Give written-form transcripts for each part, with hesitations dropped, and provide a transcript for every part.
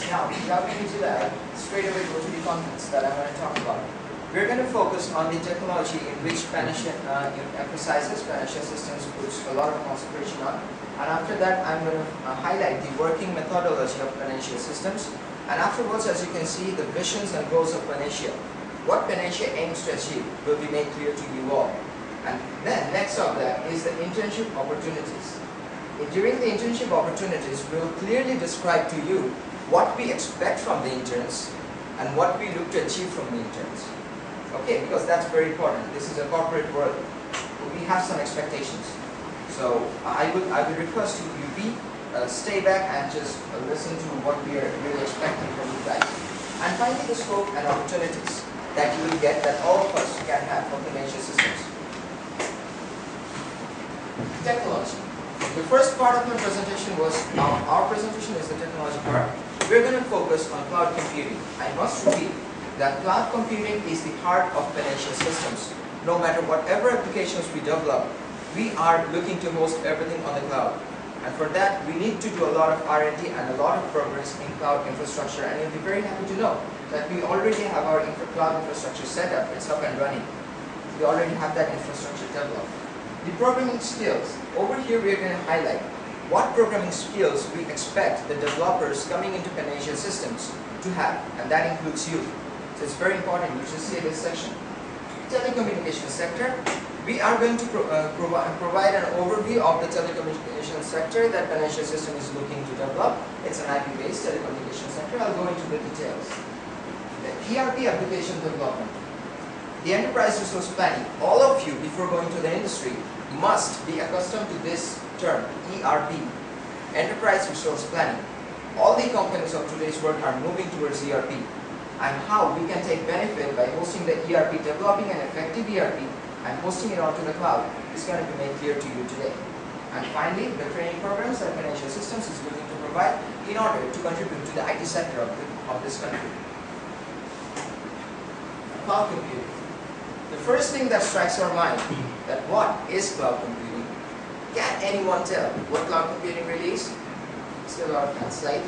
Now, without getting into that, straight away go to the contents that I'm going to talk about. We're going to focus on the technology in which Panacea emphasizes. Panacea Systems puts a lot of concentration on. And after that, I'm going to highlight the working methodology of Panacea Systems. And afterwards, as you can see, the visions and goals of Panacea. What Panacea aims to achieve will be made clear to you all. And then, next of that is the internship opportunities. During the internship opportunities, we will clearly describe to you what we expect from the interns and what we look to achieve from the interns. Okay, because that's very important. This is a corporate world. We have some expectations. So I would request you stay back and just listen to what we are really expecting from you guys. And finally, the scope and opportunities that you will get, that all of us can have from Panacea Systems. Technology. The first part of my presentation was, our presentation is the technology part. We're going to focus on cloud computing. I must repeat that cloud computing is the heart of Panacea Systems. No matter whatever applications we develop, we are looking to host everything on the cloud. And for that, we need to do a lot of R&D and a lot of progress in cloud infrastructure. And you'll be very happy to know that we already have our cloud infrastructure set up. It's up and running. We already have that infrastructure developed. The programming skills. Over here, we are going to highlight what programming skills we expect the developers coming into Panacea Systems to have. And that includes you. So it's very important. You should see this section. Telecommunications sector. We are going to provide an overview of the telecommunications sector that Panacea System is looking to develop. It's an IP-based telecommunications sector. I'll go into the details. The ERP application development. The enterprise resource planning. All of you, before going to the industry, must be accustomed to this term, ERP, enterprise resource planning. All the companies of today's world are moving towards ERP. And how we can take benefit by hosting the ERP, developing an effective ERP, and hosting it onto the cloud is going to be made clear to you today. And finally, the training programs that Panacea Systems is looking to provide in order to contribute to the IT sector of this country. Cloud computing. The first thing that strikes our mind, that what is cloud computing? Can anyone tell what cloud computing really is? Still our slide.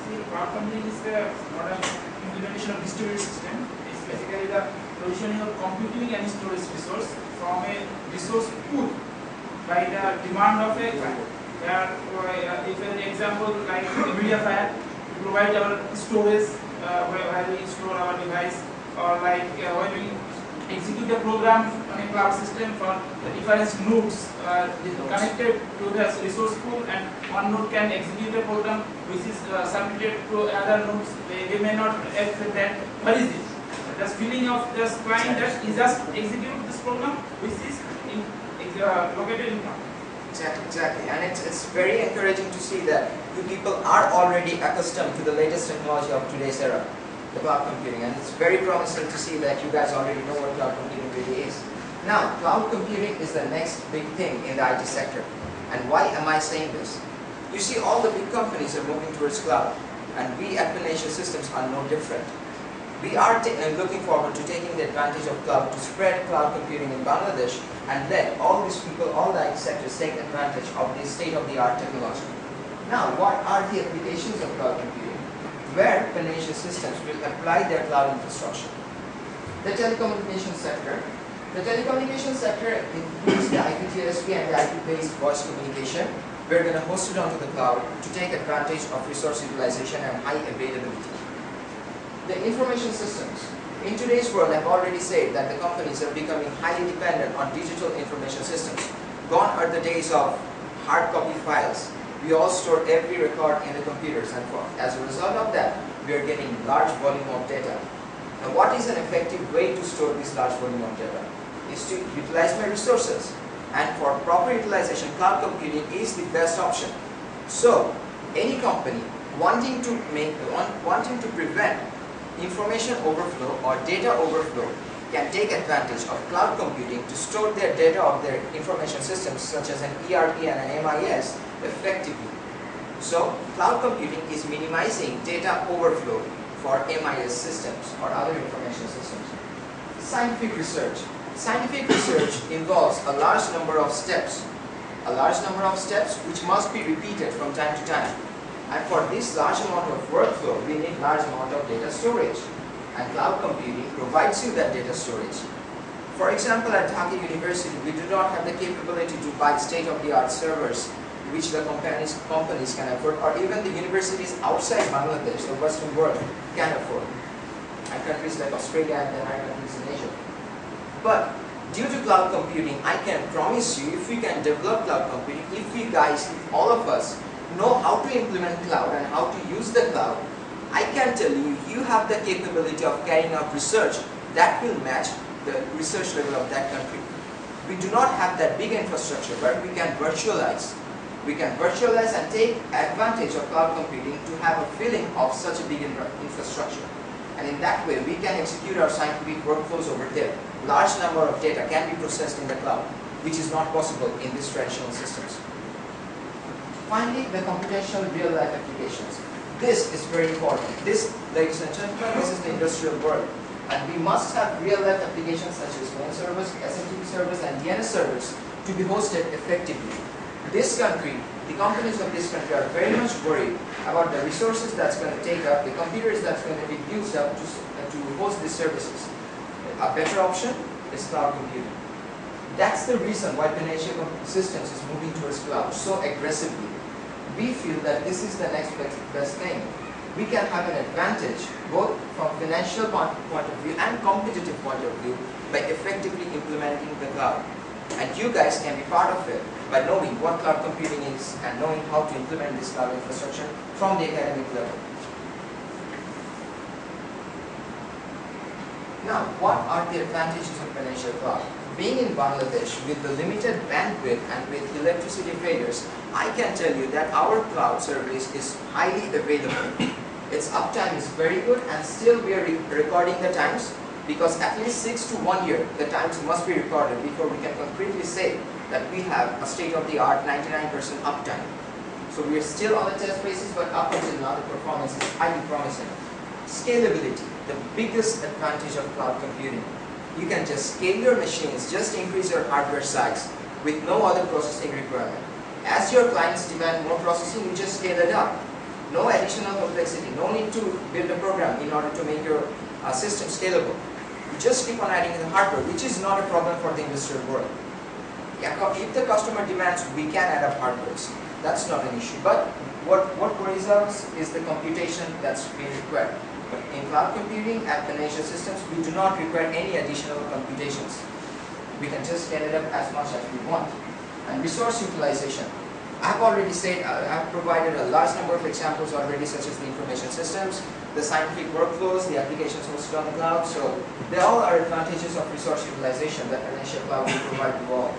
See, cloud computing is the modern implementation of distributed system. It's basically the provisioning of computing and storage resource from a resource pool by the demand of a client. If an example like a media file, we provide our storage where we store our device, or like when we execute a program on a cloud system for the different nodes connected to the resource pool, and one node can execute a program which is submitted to other nodes. They may not accept that. What is it? The feeling of this client that he just execute this program which is located in cloud. Exactly. And it's very encouraging to see that you people are already accustomed to the latest technology of today's era, the cloud computing. And it's very promising to see that you guys already know what cloud computing really is. Now, cloud computing is the next big thing in the IT sector. And why am I saying this? You see, all the big companies are moving towards cloud. And we at Panacea Systems are no different. We are looking forward to taking the advantage of cloud to spread cloud computing in Bangladesh and let all these people, all the IT sectors take advantage of this state-of-the-art technology. Now, what are the applications of cloud computing? Where Panacea Systems will apply their cloud infrastructure? The telecommunications sector. The telecommunications sector includes the IP-TLSP and the IP-based voice communication. We're going to host it onto the cloud to take advantage of resource utilization and high availability. The information systems. In today's world, I've already said that the companies are becoming highly dependent on digital information systems. Gone are the days of hard copy files. We all store every record in the computers, and as a result of that, we are getting large volume of data. Now, what is an effective way to store this large volume of data? Is to utilize my resources. And for proper utilization, cloud computing is the best option. So, any company wanting to prevent information overflow or data overflow can take advantage of cloud computing to store their data of their information systems such as an ERP and an MIS effectively. So, cloud computing is minimizing data overflow for MIS systems or other information systems. Scientific research. Scientific research involves a large number of steps which must be repeated from time to time. And for this large amount of workflow, we need large amount of data storage. And cloud computing provides you that data storage. For example, at Dhaka University, we do not have the capability to buy state-of-the-art servers which the companies can afford, or even the universities outside Bangladesh, the Western world, can afford. And countries like Australia and then other countries in Asia. But due to cloud computing, I can promise you, if we can develop cloud computing, if we guys, if all of us know how to implement cloud and how to use the cloud, I can tell you, you have the capability of carrying out research that will match the research level of that country. We do not have that big infrastructure, but we can virtualize. We can virtualize and take advantage of cloud computing to have a feeling of such a big infrastructure. And in that way, we can execute our scientific workflows over there. Large number of data can be processed in the cloud, which is not possible in these traditional systems. Finally, the computational real-life applications. This is very important. This, ladies and gentlemen, this is the industrial world. And we must have real-life applications such as mail servers, SMTP servers, and DNS servers to be hosted effectively. This country, the companies of this country are very much worried about the resources that's going to take up, the computers that's going to be used up to host these services. A better option is cloud computing. That's the reason why Panacea Systems is moving towards cloud so aggressively. We feel that this is the next best thing. We can have an advantage both from financial point of view and competitive point of view by effectively implementing the cloud. And you guys can be part of it by knowing what cloud computing is and knowing how to implement this cloud infrastructure from the academic level. Now, what are the advantages of Panacea Cloud? Being in Bangladesh with the limited bandwidth and with electricity failures, I can tell you that our cloud service is highly available. Its uptime is very good, and still we are recording the times, because at least 6 to 1 year the times must be recorded before we can concretely say that we have a state-of-the-art 99% uptime. So we are still on the test basis, but up until now the performance is highly promising. Scalability, the biggest advantage of cloud computing. You can just scale your machines, just increase your hardware size with no other processing requirement. As your clients demand more processing, you just scale it up. No additional complexity, no need to build a program in order to make your system scalable. You just keep on adding the hardware, which is not a problem for the industrial world. If the customer demands, we can add up hardwares. That's not an issue. But what worries us is the computation that's being required. But in cloud computing at Panacea Systems, we do not require any additional computations. We can just scale it up as much as we want. And resource utilization. I have already said, I have provided a large number of examples already, such as the information systems, the scientific workflows, the applications hosted on the cloud. So they all are advantages of resource utilization that Panacea Cloud will provide to all.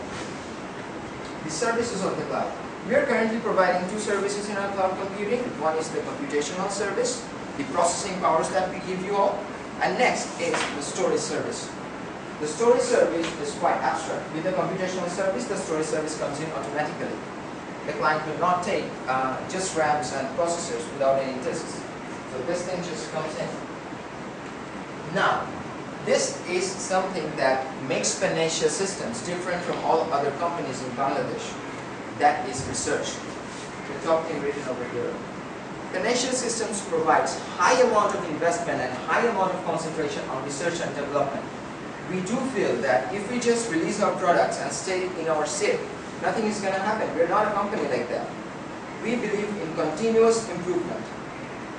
The services of the cloud. We are currently providing two services in our cloud computing. One is the computational service, the processing powers that we give you all, and next is the storage service. The storage service is quite abstract. With the computational service, the storage service comes in automatically. The client will not take just RAMs and processors without any disks. So this thing just comes in. Now, this is something that makes Panacea Systems different from all other companies in Bangladesh. That is research. The top thing written over here. Panacea Systems provides high amount of investment and high amount of concentration on research and development. We do feel that if we just release our products and stay in our SIP, nothing is going to happen. We're not a company like that. We believe in continuous improvement.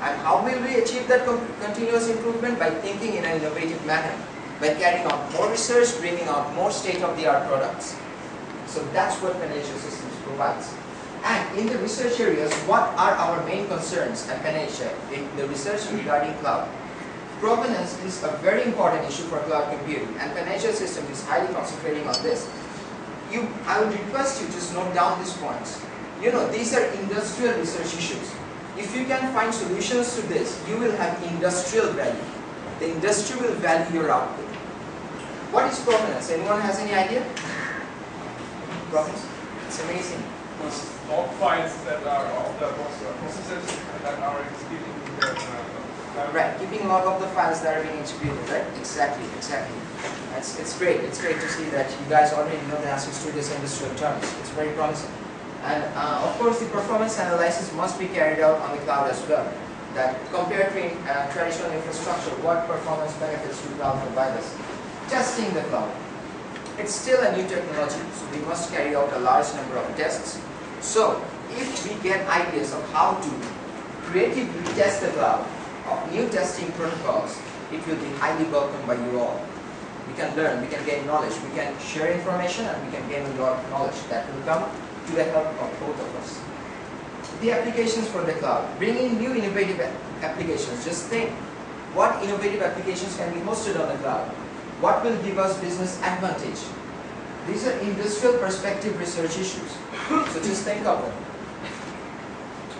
And how will we achieve that continuous improvement? By thinking in an innovative manner. By carrying out more research, bringing out more state-of-the-art products. So that's what Panacea Systems provides. And in the research areas, what are our main concerns at Panacea in the research regarding cloud? Provenance is a very important issue for cloud computing, and Panacea Systems is highly concentrating on this. I would request you just note down these points. You know, these are industrial research issues. If you can find solutions to this, you will have industrial value. The industry will value your output. What is provenance? Anyone has any idea? Provenance? It's amazing. Log files that are of the processes that are executing right, keeping log of the files that are being executed, right? Exactly. It's great. It's great to see that you guys already know the answers to these industrial terms. It's very promising. And of course, the performance analysis must be carried out on the cloud as well. That compared to traditional infrastructure, what performance benefits do cloud provide us? Testing the cloud. It's still a new technology, so we must carry out a large number of tests. So, if we get ideas of how to creatively test the cloud, of new testing protocols, it will be highly welcomed by you all. We can learn, we can gain knowledge, we can share information, and we can gain a lot of knowledge that will come to the help of both of us. The applications for the cloud. Bringing new innovative applications. Just think, what innovative applications can be hosted on the cloud? What will give us business advantage? These are industrial perspective research issues. So just think of them.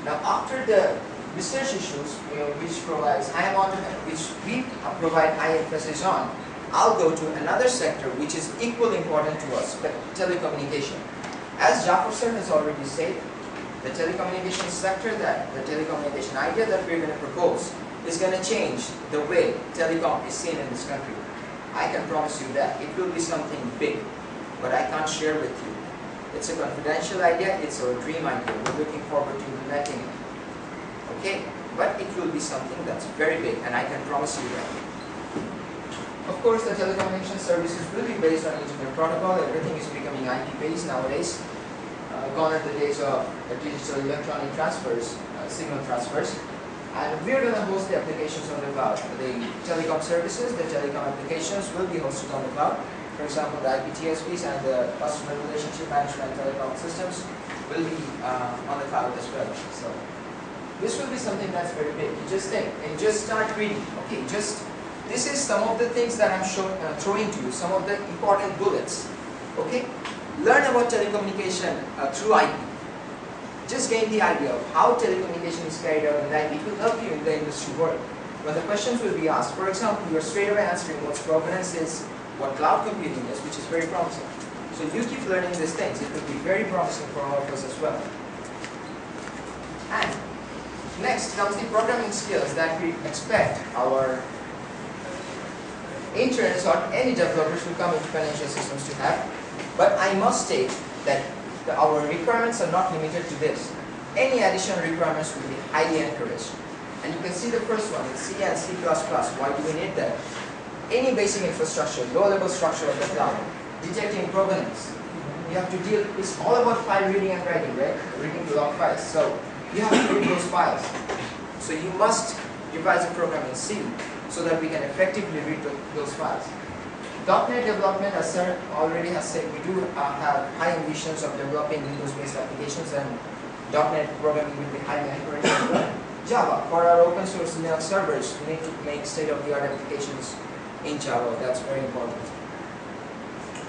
Now after the research issues, which provides high amount of, which we provide high emphasis on, I'll go to another sector which is equally important to us, but telecommunication. As Jafar sir has already said, the telecommunication sector, the telecommunication idea that we're going to propose is going to change the way telecom is seen in this country. I can promise you that it will be something big, but I can't share with you. It's a confidential idea, it's our dream idea. We're looking forward to implementing it. Okay, but it will be something that's very big, and I can promise you that. Of course, the telecommunication services will be based on Internet protocol. Everything is becoming IP-based nowadays. Gone are the days of digital electronic transfers, signal transfers. And we're going to host the applications on the cloud. The telecom services, the telecom applications will be hosted on the cloud. For example, the IPTSPs and the customer relationship management telecom systems will be on the cloud as well. So this will be something that's very big. You just think and just start reading. Okay, this is some of the things that I'm throwing to you, some of the important bullets. Okay, learn about telecommunication through IP. Just gain the idea of how telecommunication is carried out in IP. It will help you in the industry world. When the questions will be asked, for example, you're straight away answering what provenance is, what cloud computing is, which is very promising. So you keep learning these things. It will be very promising for all of us as well. And next comes the programming skills that we expect our interns or any developers who come into financial systems to have. But I must state that our requirements are not limited to this. Any additional requirements will be highly encouraged. And you can see the first one, it's C and C++. Why do we need that? Any basic infrastructure, low-level structure of the cloud, detecting provenance. You have to deal, it's all about file reading and writing, right? Reading the log files. So you have to read those files. So you must devise a program in C so that we can effectively read those files. .NET development, as Sir already has said, we do have high ambitions of developing Windows-based applications, and .NET programming will be highly encouraged as well. Java, for our open source Linux servers, we need to make state-of-the-art applications in Java. That's very important.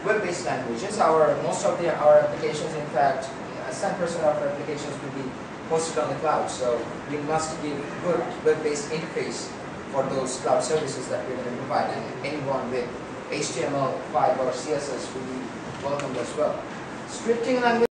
Web-based languages, most of our applications, in fact, 10% of our applications will be hosted on the cloud. So we must give good web-based interface for those cloud services that we're going to provide, and anyone with HTML5 or CSS will be welcomed as well. Scripting language.